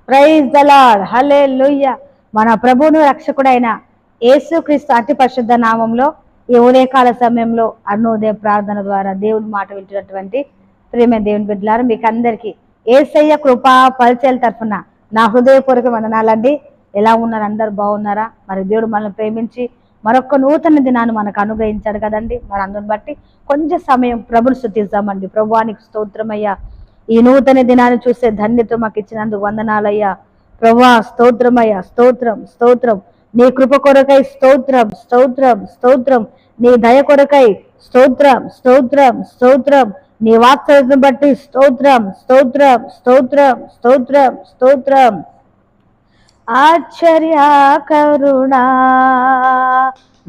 Praise the lord, హల్లెలూయా. మన ప్రభువును రక్షకుడైన యేసుక్రీస్తు అతి పరిశుద్ధ నామంలో ఈ ఉదయకాల సమయంలో అరుణోదయ ప్రార్థన ద్వారా దేవుని మాట వింటున్నటువంటి ప్రేమ దేవుని బిడ్డలారా, మీకు అందరికీ యేసయ్య కృపా పరిచయాల తరఫున నా హృదయపూర్వక వందనాలండి. ఎలా ఉన్నారు? అందరు బాగున్నారా? మరి దేవుడు మనల్ని ప్రేమించి మరొక నూతన దినాన్ని మనకు అనుగ్రహించాడు కదండి. మరి అందుని బట్టి కొంచెం సమయం ప్రభుని స్తుతిద్దామండి. ప్రభువానికి స్తోత్రమయ్యా. ఈ నూతన దినాన్ని చూసే ధన్యత మాకు ఇచ్చినందుకు వందనాలయ్యా. ప్రభువా స్తోత్రమయ్యా, స్తోత్రం స్తోత్రం. నీ కృప కొరకై స్తోత్రం స్తోత్రం స్తోత్రం. నీ దయ కొరకై స్తోత్రం స్తోత్రం స్తోత్రం. నీ వాత్సల్యతను బట్టి స్తోత్రం స్తోత్రం స్తోత్రం స్తోత్రం స్తోత్రం. ఆశ్చర్యకరుణా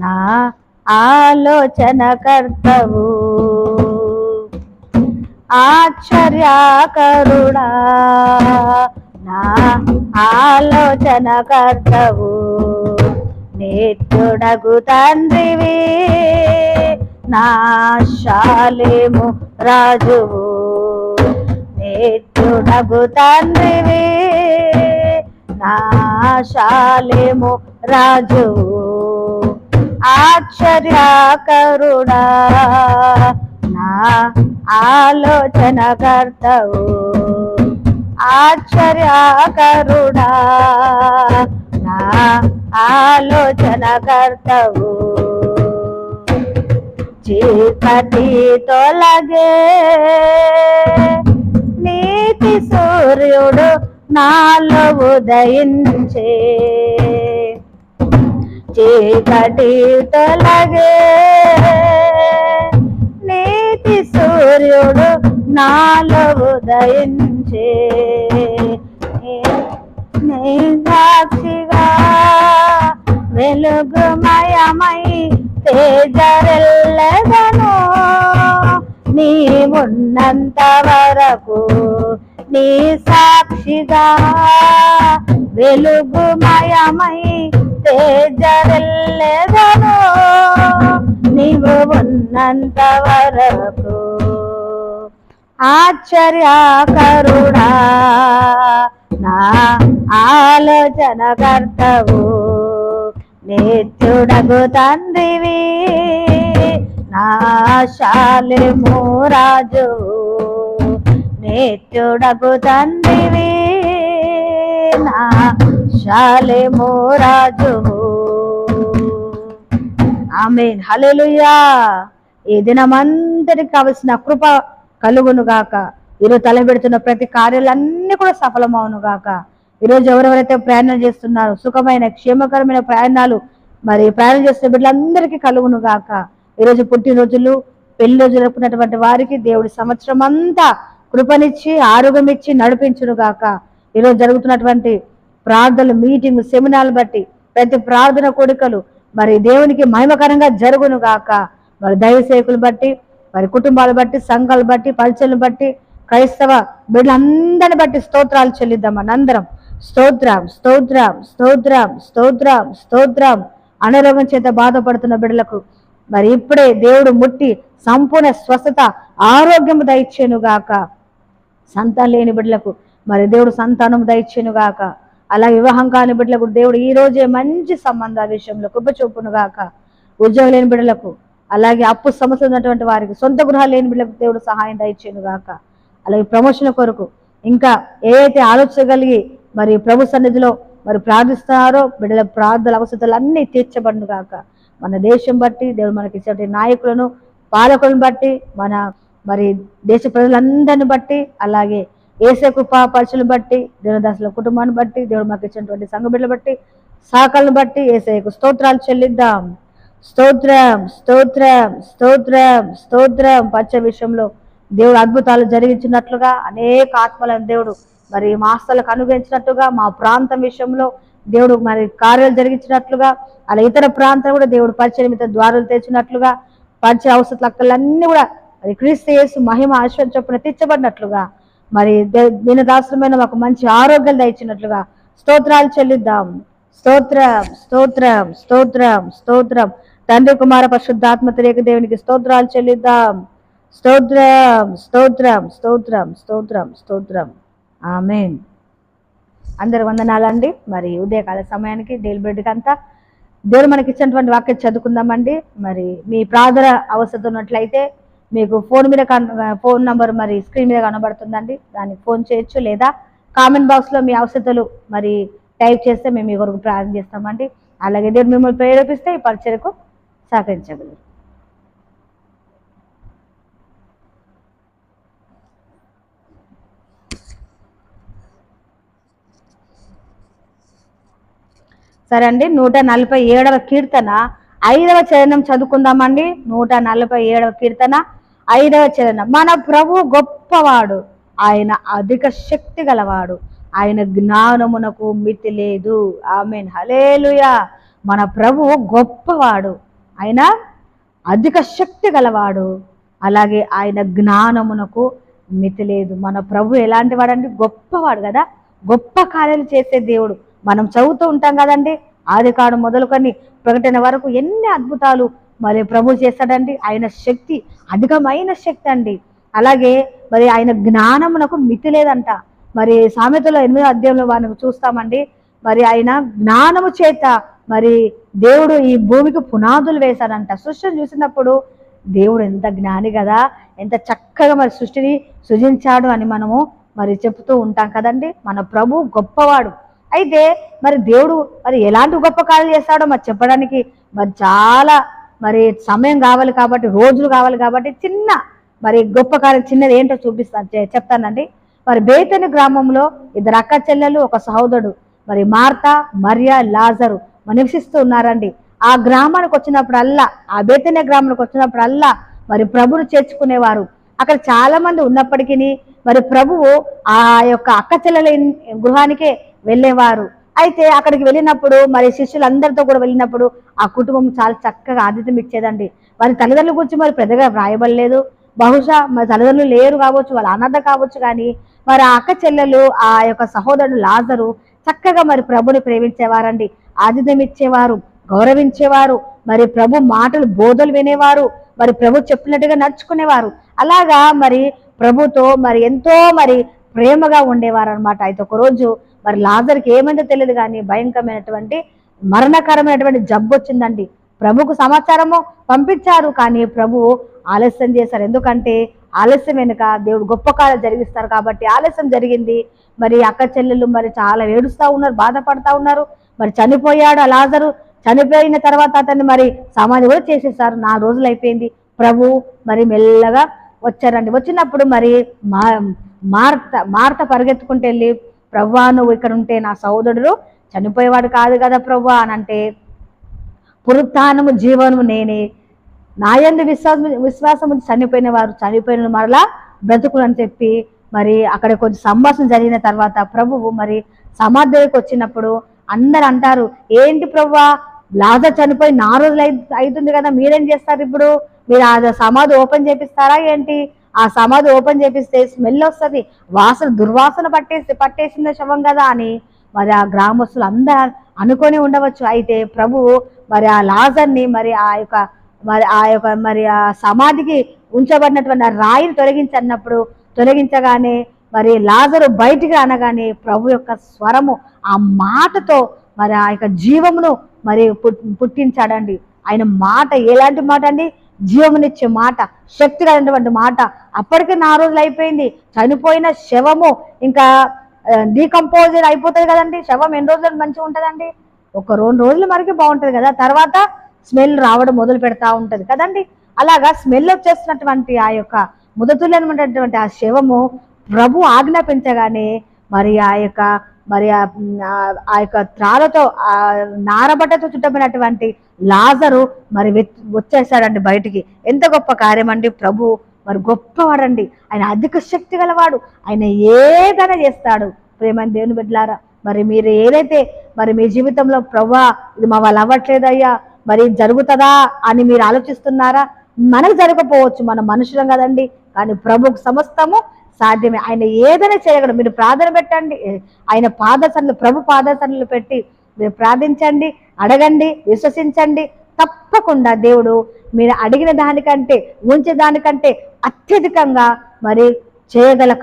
నా ఆలోచన కర్తవు, ఆశ్చర్యకరుణా నా ఆలోచన కర్తవు. నిత్యుడగు తండ్రివి నా శాలేము రాజువు, నిత్యుడగు తండ్రివి నా శాలేము రాజువు. ఆశ్చర్యకరుణా నా ఆలోచన కర్తవు, ఆశ్చర్యకరుణా నా ఆలోచన కర్తవు. చీకటి తొలగే నీతి సూర్యుడు నాలో ఉదయించే, చీకటి తొలగే నీతి సూర్యుడు నాలో ఉదయించే. నీ సాక్షిగా వెలుగుమయమై తేజరెల్లెదను, నీ ఉన్నంత వరకు నీ సాక్షిగా వెలుగుమయమై తేజరెల్లెదను, నీవు ఉన్నంత వరకు. ఆశ్చర్యకరుణా నా ఆలోచన కర్తవు, నిత్యుడగు తండ్రివి నా శాలేము రాజువు, నిత్యుడగు తండ్రివి నా శాలేము రాజువు. ఆమేన్, హల్లెలూయా. ఈ దినమంతటికి కావలసిన కృప కలుగును గాక. ఈరోజు తలబెడుతున్న ప్రతి కార్యాలన్నీ కూడా సఫలమవును గాక. ఈరోజు ఎవరెవరైతే ప్రయాణం చేస్తున్నారో సుఖమైన క్షేమకరమైన ప్రయాణాలు మరి ప్రయాణం చేస్తున్న బిడ్డలందరికీ కలుగును గాక. ఈరోజు పుట్టినరోజులు పెళ్లి రోజులు జరుపుకున్నటువంటి వారికి దేవుడి సంవత్సరం అంతా కృపనిచ్చి ఆరోగ్యం ఇచ్చి నడిపించును గాక. ఈరోజు జరుగుతున్నటువంటి ప్రార్థనలు, మీటింగ్, సెమినార్లు బట్టి ప్రతి ప్రార్థన కోరికలు మరి దేవునికి మహిమకరంగా జరుగును గాక. మరి దైవ సేవకులు బట్టి, మరి కుటుంబాలు బట్టి, సంఘాలు బట్టి, పరిచయలు బట్టి, క్రైస్తవ బిడ్డలందరిని బట్టి స్తోత్రాలు చెల్లిద్దాం మనందరం. స్తోత్రం స్తోత్రం స్తోత్రం స్తోత్రం స్తోత్రం. అనారోగ్యం చేత బాధపడుతున్న బిడ్డలకు మరి ఇప్పుడే దేవుడు ముట్టి సంపూర్ణ స్వస్థత ఆరోగ్యం దయచేను గాక. సంతానం లేని బిడ్డలకు మరి దేవుడు సంతానం దయచేను గాక. అలాగే వివాహం కాని బిడ్డలకు దేవుడు ఈ రోజే మంచి సంబంధాల విషయంలో కృప చూపును గాక. ఉద్యోగం లేని బిడ్డలకు, అలాగే అప్పు సమస్యలు ఉన్నటువంటి వారికి, సొంత గృహాలు లేని బిడ్డలకు దేవుడు సహాయం దయచేను గాక. అలాగే ప్రమోషన్ కొరకు ఇంకా ఏదైతే ఆలోచించగలిగి మరి ప్రభు సన్నిధిలో మరి ప్రార్థిస్తున్నారో బిడ్డల ప్రార్థనల అవసరాలు అన్నీ తీర్చబడును గాక. మన దేశం బట్టి దేవుడు మనకి ఇచ్చే నాయకులను, పాలకులను బట్టి, మన మరి దేశ ప్రజలందరిని బట్టి, అలాగే యేసే కృపా పరిచయం బట్టి, దేవదాసుల కుటుంబాన్ని బట్టి, దేవుడు మాకు ఇచ్చినటువంటి సంఘ బిడ్డలు బట్టి, సాకాలను బట్టి యేసయ్యకు స్తోత్రాలు చెల్లిద్దాం. స్తోత్రం స్తోత్రం స్తోత్రం స్తోత్రం. పచ్చ విషయంలో దేవుడు అద్భుతాలు జరిగించినట్లుగా అనేక ఆత్మలను దేవుడు మరి మాస్తలకు అనుగ్రహించినట్టుగా, మా ప్రాంతం విషయంలో దేవుడు మరి కార్యాలు జరిగించినట్లుగా, అలా ఇతర ప్రాంతాలు కూడా దేవుడు పరిచయం ఇతర ద్వారాలు తెచ్చినట్లుగా, పరిచయ అవసరాలు అక్కలన్నీ కూడా మరి క్రీస్తు యేసు మహిమ ఐశ్వర్యం చొప్పున తెచ్చబడినట్లుగా, మరి దీనదాసులమైన మాకు మంచి ఆరోగ్యాలు దయచినట్లుగా స్తోత్రాలు చెల్లిద్దాం. స్తోత్రం స్తోత్రం స్తోత్రం స్తోత్రం. తండ్రి కుమార పరిశుద్ధాత్మ త్రియేక దేవునికి స్తోత్రాలు చెల్లిద్దాం. స్తోత్రం స్తోత్రం స్తోత్రం స్తోత్రం స్తోత్రం. ఆమేన్. అందరు వందనాలండి. మరి ఉదయకాల సమయానికి డైలీ బ్రెడ్కి అంతా దేవుడు మనకి ఇచ్చినటువంటి వాక్యం చదువుకుందామండి. మరి మీ ప్రార్థన అవసరం ఉన్నట్లయితే మీకు ఫోన్ నంబర్ మరి స్క్రీన్ మీద కనబడుతుందండి, దానికి ఫోన్ చేయొచ్చు. లేదా కామెంట్ బాక్స్లో మీ అవసరతలు మరి టైప్ చేస్తే మేము మీ కొరకు ప్రార్థన చేస్తామండి. అలాగే దేవుడు మిమ్మల్ని ప్రేరేపిస్తే ఈ పరిచయకు సహకరించగలరు. సరే అండి, 147వ కీర్తన 5వ చరణం చదువుకుందామండి. 147వ కీర్తన 5వ చరణం. మన ప్రభు గొప్పవాడు, ఆయన అధిక శక్తి గలవాడు, ఆయన జ్ఞానమునకు మితి లేదు. ఆమేన్, హల్లెలూయా. మన ప్రభు గొప్పవాడు, ఆయన అధిక శక్తి గలవాడు, అలాగే ఆయన జ్ఞానమునకు మితి లేదు. మన ప్రభు ఎలాంటి వాడండి? గొప్పవాడు కదా, గొప్ప కార్యాలు చేసే దేవుడు. మనం చదువుతూ ఉంటాం కదండి, ఆదికాండం మొదలుకొని ప్రకటన వరకు ఎన్ని అద్భుతాలు మరి ప్రభు చేస్తాడండి. ఆయన శక్తి అధికమైన శక్తి అండి. అలాగే మరి ఆయన జ్ఞానమునకు మితి లేదంట. మరి సామెతలో 8వ అధ్యాయంలో వారిని చూస్తామండి. మరి ఆయన జ్ఞానము చేత మరి దేవుడు ఈ భూమికి పునాదులు వేశాడంట. సృష్టిని చూసినప్పుడు దేవుడు ఎంత జ్ఞాని కదా, ఎంత చక్కగా మరి సృష్టిని సృజించాడు అని మనము మరి చెప్తూ ఉంటాం కదండి. మన ప్రభు గొప్పవాడు. అయితే మరి దేవుడు మరి ఎలాంటి గొప్ప కార్యాలు చేస్తాడో మరి చెప్పడానికి మరి చాలా మరి సమయం కావాలి కాబట్టి, రోజులు కావాలి కాబట్టి చిన్న మరి గొప్ప కార్యం చిన్నది ఏంటో చెప్తానండి. మరి బేతని గ్రామంలో 2 అక్క చెల్లెలు, ఒక సహోదరుడు, మరి మార్తా, మరియా, లాజరు నివసిస్తూ ఉన్నారండి. ఆ గ్రామానికి వచ్చినప్పుడల్లా, ఆ బేతని గ్రామానికి వచ్చినప్పుడల్లా మరి ప్రభువును చేర్చుకునేవారు. అక్కడ చాలా మంది ఉన్నప్పటికీ మరి ప్రభువు ఆ యొక్క అక్క చెల్లెల గృహానికే వెళ్ళేవారు. అయితే అక్కడికి వెళ్ళినప్పుడు మరి శిష్యులందరితో కూడా వెళ్ళినప్పుడు ఆ కుటుంబం చాలా చక్కగా ఆతిథ్యం ఇచ్చేదండి. వారి తల్లిదండ్రుల గురించి మరి పెద్దగా వ్రాయబడలేదు. బహుశా మరి తల్లిదండ్రులు లేరు కావచ్చు, వాళ్ళ అనాథ కావచ్చు. కానీ మరి ఆ అక్క చెల్లెలు, ఆ యొక్క సహోదరుడు లాజరు చక్కగా మరి ప్రభుని ప్రేమించేవారండి, ఆతిథ్యం ఇచ్చేవారు, గౌరవించేవారు. మరి ప్రభు మాటలు బోధలు వినేవారు, మరి ప్రభు చెప్పినట్టుగా నడుచుకునేవారు. అలాగా మరి ప్రభుతో మరి ఎంతో మరి ప్రేమగా ఉండేవారు అనమాట. అయితే ఒకరోజు మరి లాజర్కి ఏమైందో తెలియదు కానీ భయంకరమైనటువంటి మరణకరమైనటువంటి జబ్బు వచ్చిందండి. ప్రభుకు సమాచారము పంపించారు, కానీ ప్రభువు ఆలస్యం చేశారు. ఎందుకంటే ఆలస్యం వెనుక దేవుడు గొప్ప కార్యాలు జరిగిస్తారు కాబట్టి ఆలస్యం జరిగింది. మరి అక్క చెల్లెళ్ళు మరి చాలా ఏడుస్తూ ఉన్నారు, బాధపడతా ఉన్నారు. మరి చనిపోయాడు ఆ లాజరు. చనిపోయిన తర్వాత అతన్ని మరి సమాధి కూడా చేసేసారు. 4 రోజులు అయిపోయింది. ప్రభు మరి మెల్లగా వచ్చారండి. వచ్చినప్పుడు మరి మార్త పరిగెత్తుకుంటూ వెళ్ళి, ప్రభువా నువ్వు ఇక్కడ ఉంటే నా సహోదరుడు చనిపోయేవాడు కాదు కదా ప్రభువా అని అంటే, పునరుత్థానము జీవనము నేనే, నా యందు విశ్వాసము చనిపోయిన వారు చనిపోయిన మరలా బ్రతుకులు అని చెప్పి మరి అక్కడ కొంచెం సంభాషణ జరిగిన తర్వాత ప్రభువు మరి సమాధి దగ్గరికి వచ్చినప్పుడు అందరు అంటారు, ఏంటి ప్రభువా లాజరు చనిపోయి 4 రోజులు అవుతుంది కదా, మీరేం చేస్తారు ఇప్పుడు? మీరు ఆ సమాధి ఓపెన్ చేపిస్తారా ఏంటి? ఆ సమాధి ఓపెన్ చేపిస్తే స్మెల్ వస్తుంది, దుర్వాసన పట్టేసిన శవం కదా అని మరి ఆ గ్రామస్తులు అందరూ అనుకొని ఉండవచ్చు. అయితే ప్రభువు మరి ఆ లాజర్ని మరి ఆ యొక్క మరి ఆ సమాధికి ఉంచబడినటువంటి ఆ రాయిని తొలగించగానే మరి లాజరు బయటికి అనగానే ప్రభు యొక్క స్వరము ఆ మాటతో మరి ఆ యొక్క జీవమును మరి పుట్టించాడండి. ఆయన మాట ఎలాంటి మాట అండి? జీవమునిచ్చే మాట, శక్తి కలిగినటువంటి మాట. అప్పటికే 4 రోజులు అయిపోయింది. చనిపోయిన శవము ఇంకా డీకంపోజ్ అయిపోతుంది కదండి. శవం ఎన్ని రోజులు మంచిగా ఉంటుందండి? ఒక 2 రోజులు మరికి బాగుంటుంది కదా, తర్వాత స్మెల్ రావడం మొదలు పెడతా ఉంటుంది కదండి. అలాగా స్మెల్ వచ్చేసినటువంటి ఆ యొక్క ముదతులైనటువంటి ఆ శవము ప్రభు ఆజ్ఞాపించగానే మరి ఆ యొక్క త్రాలతో నారబట్టతో చుట్టమైనటువంటి లాజరు మరి వచ్చేసాడండి బయటికి. ఎంత గొప్ప కార్యం అండి! ప్రభు మరి గొప్పవాడండి, ఆయన అధిక శక్తి గలవాడు, ఆయన ఏదైనా చేస్తాడు. ప్రేమని దేవుని బిడ్డలారా, మరి మీరు ఏదైతే మరి మీ జీవితంలో ప్రభువా ఇది మా వాళ్ళు అవ్వట్లేదయ్యా, మరి జరుగుతుందా అని మీరు ఆలోచిస్తున్నారా? మనకు జరగకపోవచ్చు, మన మనుషులం కదండి, కానీ ప్రభుకు సమస్తము సాధ్యమే. ఆయన ఏదైనా చేయగలడు. మీరు ప్రార్థన పెట్టండి, ఆయన ప్రభు పాదసన్నులు పెట్టి మీరు ప్రార్థించండి, అడగండి, విశ్వసించండి. తప్పకుండా దేవుడు మీరు అడిగిన దానికంటే, ఉంచే దానికంటే అత్యధికంగా మరి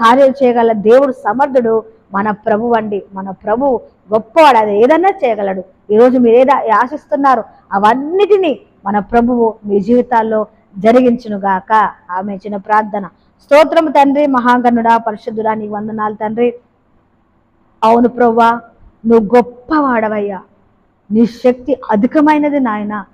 కార్యాలు చేయగల దేవుడు సమర్థుడు. మన ప్రభు అండి. మన ప్రభు గొప్పవాడు, అది ఏదన్నా చేయగలడు. ఈరోజు మీరు ఏదో ఆశిస్తున్నారు అవన్నిటినీ మన ప్రభువు మీ జీవితాల్లో జరిగించునుగాక. ఆమె చిన్న ప్రార్థన. స్తోత్రము తండ్రి, మహాగణుడా, పరిశుద్ధుడా, నీ వందనాలు తండ్రి. అవును ప్రభువా, నువ్వు గొప్పవాడవయ్యా. నీ శక్తి అధికమైనది నాయన.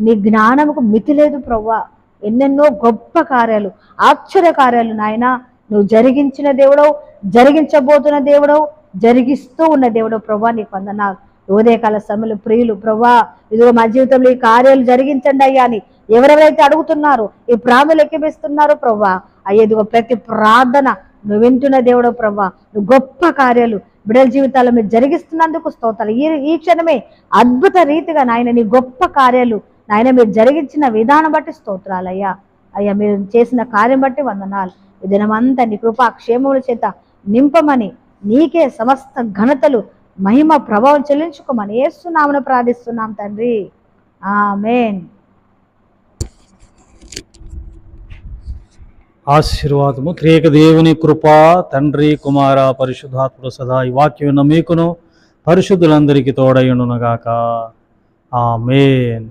నీ జ్ఞానముకు మితి లేదు ప్రభువా. ఎన్నెన్నో గొప్ప కార్యాలు, ఆశ్చర్య కార్యాలు నాయన నువ్వు జరిగించిన దేవుడవు, జరిగించబోతున్న దేవుడవు, జరిగిస్తూ ఉన్న దేవుడవు ప్రభువా. నీకు వందనాలు. ఉదయకాల సమయంలో ప్రియులు ప్రభువా, ఇదిగో మా జీవితంలో ఈ కార్యాలు జరిగించండి అయ్యా అని ఎవరెవరైతే అడుగుతున్నారో, ఈ ప్రార్థనలు ఎక్కిపిస్తున్నారో ప్రభువా, అయ్యా ఇదిగో ప్రతి ప్రార్థన నువ్వు వింటున్న దేవుడు ప్రభువా. నువ్వు గొప్ప కార్యాలు బిడ్డల జీవితాల్లో మీరు జరిగిస్తున్నందుకు స్తోత్రాలు. ఈ క్షణమే అద్భుత రీతిగా నాయన నీ గొప్ప కార్యాలు నాయన మీరు జరిగించిన విధానం బట్టి స్తోత్రాలు అయ్యా. అయ్యా మీరు చేసిన కార్యం బట్టి వందనాలు. ఈ దినమంతా నీ కృపా క్షేమముల చేత నింపమని, నీకే సమస్త ఘనతలు మహిమ ప్రభావం చెల్లించుకోమని యేసు నామమున ప్రార్థిస్తున్నాం తండ్రి. ఆమేన్. ఆశీర్వాదము. త్రియేక దేవుని కృప, తండ్రి, కుమార, పరిశుద్ధాత్ముడు సదా ఈ వాక్యం మీకును పరిశుద్ధులందరికీ తోడయుండునుగాక. ఆమేన్.